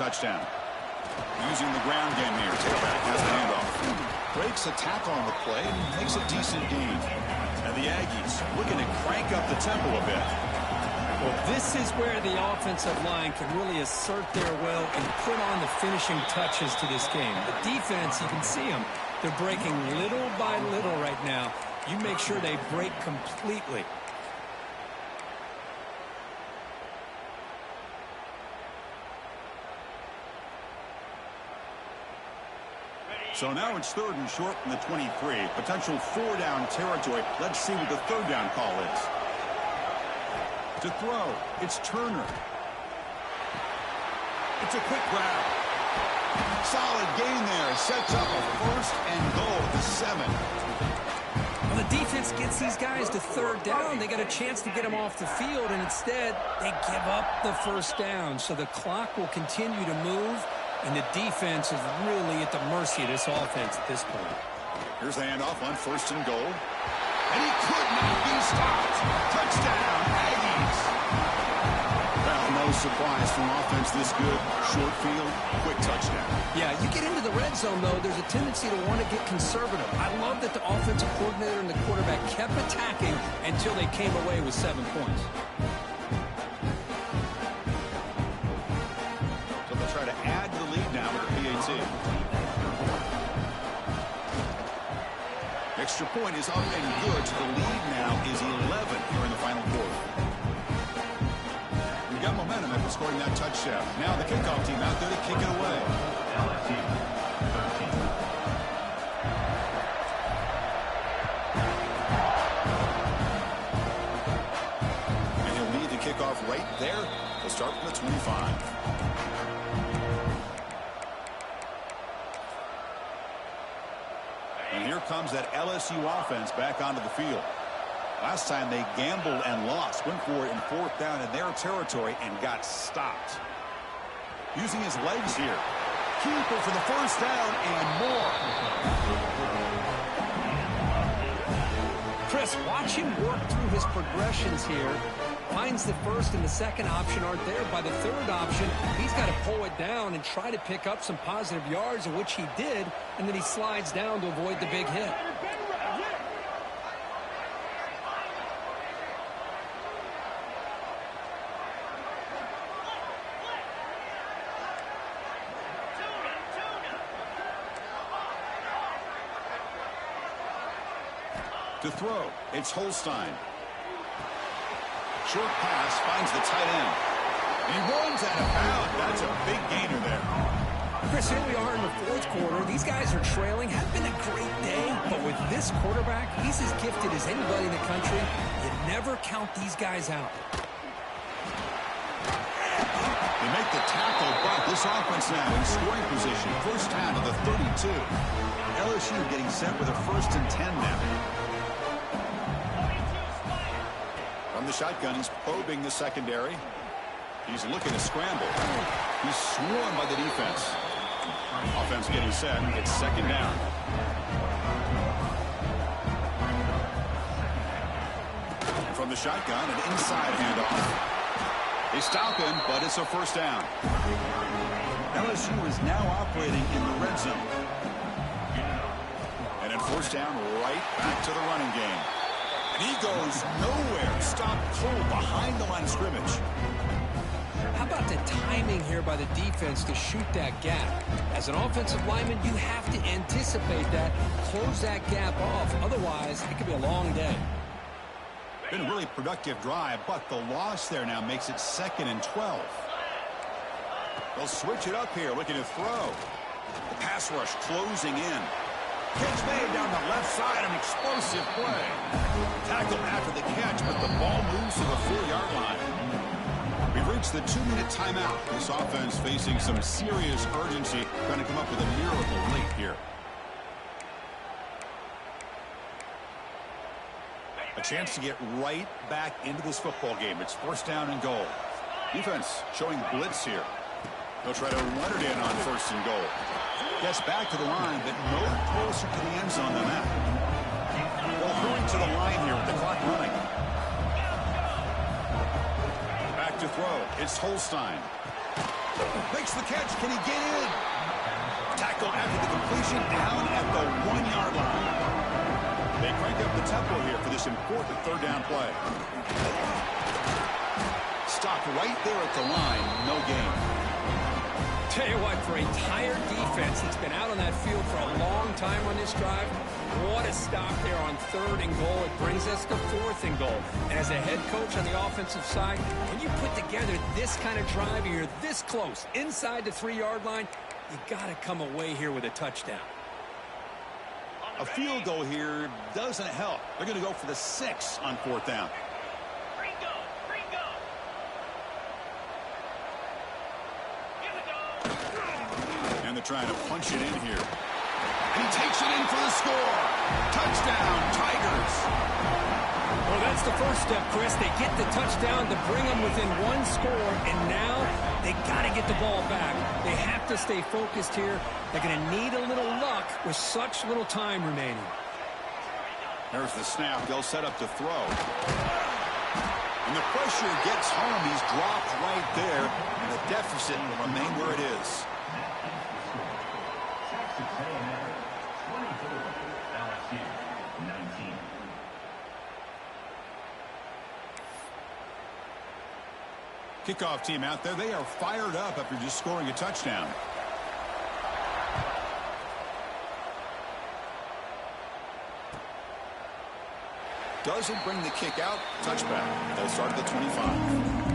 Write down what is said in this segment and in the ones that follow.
touchdown. Using the ground game here. Tailback has the handoff. Breaks a tackle on the play and makes a decent gain. And the Aggies looking to crank up the tempo a bit. Well, this is where the offensive line can really assert their will and put on the finishing touches to this game. The defense, you can see them. They're breaking little by little right now. You make sure they break completely. So now it's 3rd and short from the 23. Potential 4-down territory. Let's see what the 3rd down call is. To throw, it's Turner. It's a quick grab. Solid gain there. Sets up a 1st and goal at the 7. When the defense gets these guys to 3rd down, they got a chance to get them off the field, and instead they give up the 1st down. So the clock will continue to move, and the defense is really at the mercy of this offense at this point. Here's the handoff on 1st and goal. And he could not be stopped. Touchdown, Aggies. Well, no surprise from offense this good. Short field, quick touchdown. Yeah, you get into the red zone, though, there's a tendency to want to get conservative. I love that the offensive coordinator and the quarterback kept attacking until they came away with 7 points. So they'll try to add to the lead now with the PAT. Extra point is up and good. So the lead now is 11 here in the final quarter. We got momentum after scoring that touchdown. Now the kickoff team out there to kick it away. LSU 13. And he'll lead the kickoff right there. He'll start from the 25. And here comes that LSU offense back onto the field. Last time they gambled and lost. Went for it in 4th down in their territory and got stopped. Using his legs here. Keeper for the 1st down and more. Chris, watch him work through his progressions here. Finds the 1st and the 2nd option aren't there. By the 3rd option, he's got to pull it down and try to pick up some positive yards, of which he did, and then he slides down to avoid the big hit. To throw, it's Holstein. Short pass finds the tight end. He runs out of bounds. That's a big gainer there. Chris, here we are in the 4th quarter. These guys are trailing. Had been a great day, but with this quarterback, he's as gifted as anybody in the country. You never count these guys out. They make the tackle, but this offense now in scoring position. 1st down to the 32. LSU getting set with a 1st and 10 now. From the shotgun, he's probing the secondary. He's looking to scramble. He's swarmed by the defense. Offense getting set. It's 2nd down. And from the shotgun, an inside handoff. They stop him, but it's a 1st down. LSU is now operating in the red zone. And in 1st down, right back to the running game. And he goes nowhere. Stopped cold behind the line of scrimmage. How about the timing here by the defense to shoot that gap? As an offensive lineman, you have to anticipate that, close that gap off. Otherwise, it could be a long day. Been a really productive drive, but the loss there now makes it 2nd and 12. They'll switch it up here, looking to throw. The pass rush closing in. Catch made down the left side, an explosive play. Tackled after the catch, but the ball moves to the 4-yard line. We've reached the 2-minute timeout. This offense facing some serious urgency, trying to come up with a miracle late here. A chance to get right back into this football game. It's 1st down and goal. Defense showing blitz here. They'll try to run it in on 1st and goal. Gets back to the line, but no closer to the end zone than that. They'll hurry to the line here with the clock running. Back to throw. It's Holstein. Makes the catch. Can he get in? Tackle after the completion down at the 1-yard line. They crank up the tempo here for this important third down play. Stopped right there at the line. No gain. Tell you what, for a tired defense that's been out on that field for a long time on this drive, what a stop there on 3rd and goal. It brings us to 4th and goal. And as a head coach on the offensive side, when you put together this kind of drive, you're this close, inside the 3-yard line, you got to come away here with a touchdown. A field goal here doesn't help. They're going to go for the 6 on 4th down. And they're trying to punch it in here. And he takes it in for the score. Touchdown, Tigers. Well, that's the first step, Chris. They get the touchdown to bring them within 1 score, and now they got to get the ball back. They have to stay focused here. They're going to need a little luck with such little time remaining. There's the snap. They'll set up to throw. And the pressure gets home. He's dropped right there, and the deficit will remain where it is. Kickoff team out there. They are fired up after just scoring a touchdown. Doesn't bring the kick out. Touchback. They'll start at the 25.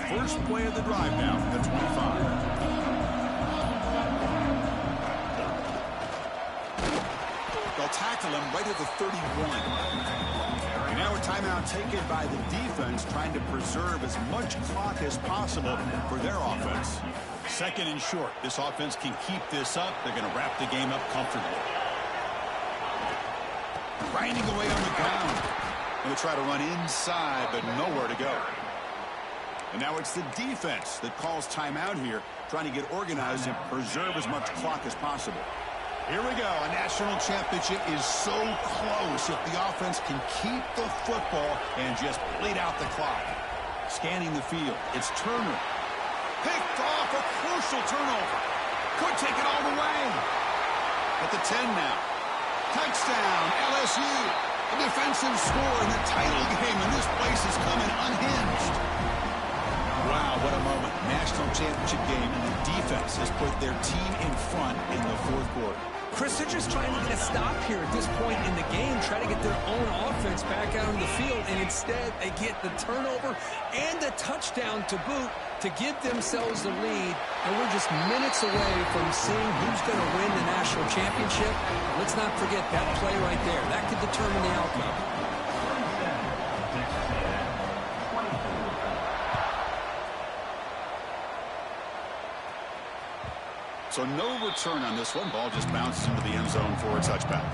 First play of the drive now from the 25. They'll tackle him right at the 31. And now a timeout taken by the defense, trying to preserve as much clock as possible for their offense. 2nd and short. This offense can keep this up. They're going to wrap the game up comfortably. Grinding away on the ground. Going to try to run inside, but nowhere to go. And now it's the defense that calls timeout here, trying to get organized and preserve as much clock as possible. Here we go. A national championship is so close if the offense can keep the football and just bleed out the clock. Scanning the field. It's Turner. Picked off, a crucial turnover. Could take it all the way. At the 10 now. Touchdown, LSU. A defensive score in the title game, and this place is coming unhinged. Wow, what a moment. National championship game, and the defense has put their team in front in the 4th quarter. Chris, they're just trying to get a stop here at this point in the game, try to get their own offense back out on the field, and instead they get the turnover and the touchdown to boot to give themselves the lead. And we're just minutes away from seeing who's going to win the national championship. Let's not forget that play right there. That could determine the outcome. So no return on this one. Ball just bounces into the end zone for a touchback.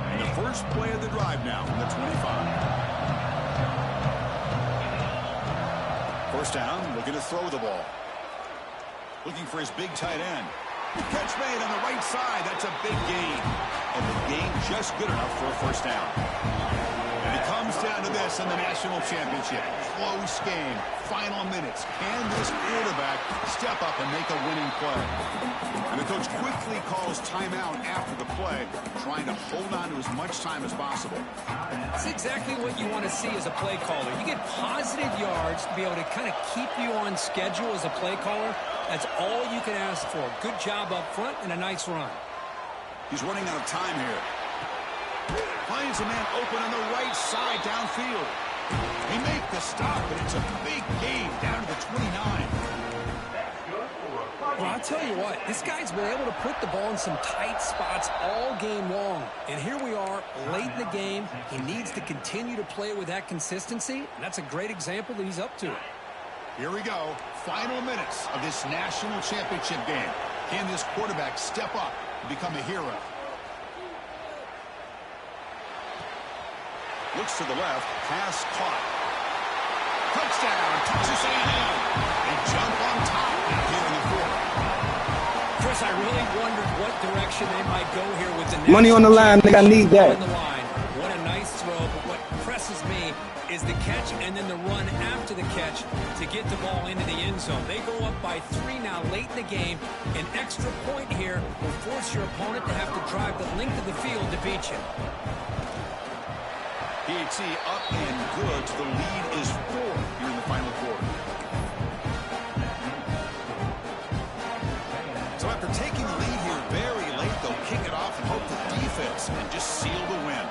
And the first play of the drive now from the 25. First down, looking to throw the ball. Looking for his big tight end. Catch made on the right side. That's a big gain. And the gain just good enough for a first down. And it comes down to this in the national championship. Close game. Final minutes. Can this quarterback step up and make a winning play? And the coach quickly calls timeout after the play, trying to hold on to as much time as possible. That's exactly what you want to see as a play caller. You get positive yards to be able to kind of keep you on schedule as a play caller. That's all you can ask for. Good job up front and a nice run. He's running out of time here. Finds a man open on the right side downfield. He makes the stop, but it's a big gain down to the 29. Well, I'll tell you what, this guy's been able to put the ball in some tight spots all game long. And here we are, late in the game. He needs to continue to play with that consistency, and that's a great example that he's up to it. Here we go. final minutes of this national championship game. Can this quarterback step up and become a hero? Looks to the left. Pass caught. Touchdown, Texas A&M. They jump on top now here in the fourth. Chris, I really wondered what direction they might go here with the Money on the line, nigga, I need that. on the line. What a nice throw, but what impresses me is the catch and then the run after the catch to get the ball into the end zone. They go up by 3 now late in the game. An extra point here will force your opponent to have to drive the length of the field to beat you. PAT up and good. The lead is 4 here in the final quarter. So after taking the lead here very late, they'll kick it off and hope the defense can just seal the win.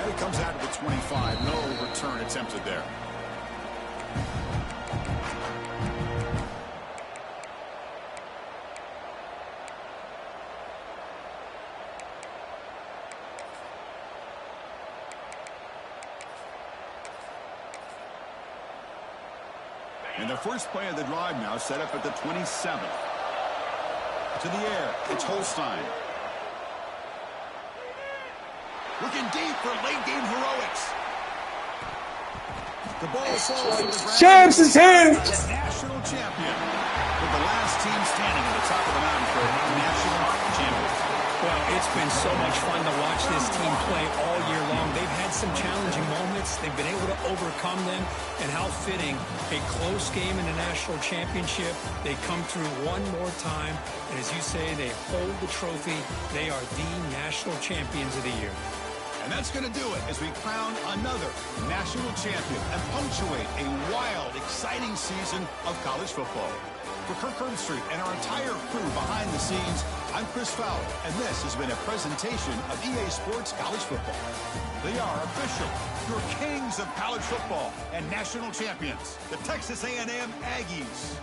And it comes out to the 25. No return attempted there. And the first play of the drive now set up at the 27. To the air, it's Holstein. Looking deep for late-game heroics. The ball falls to the ground. Champs is here. National champion. With the last team standing at the top of the mountain for national champions. Well, it's been so much fun to watch this team play all year long. They've had some challenging moments. They've been able to overcome them. And how fitting, a close game in the national championship. They come through one more time. And as you say, they hold the trophy. They are the national champions of the year. And that's going to do it as we crown another national champion and punctuate a wild, exciting season of college football. For Kirk Herbstreit and our entire crew behind the scenes, I'm Chris Fowler, and this has been a presentation of EA Sports College Football. They are official, your kings of college football and national champions, the Texas A&M Aggies.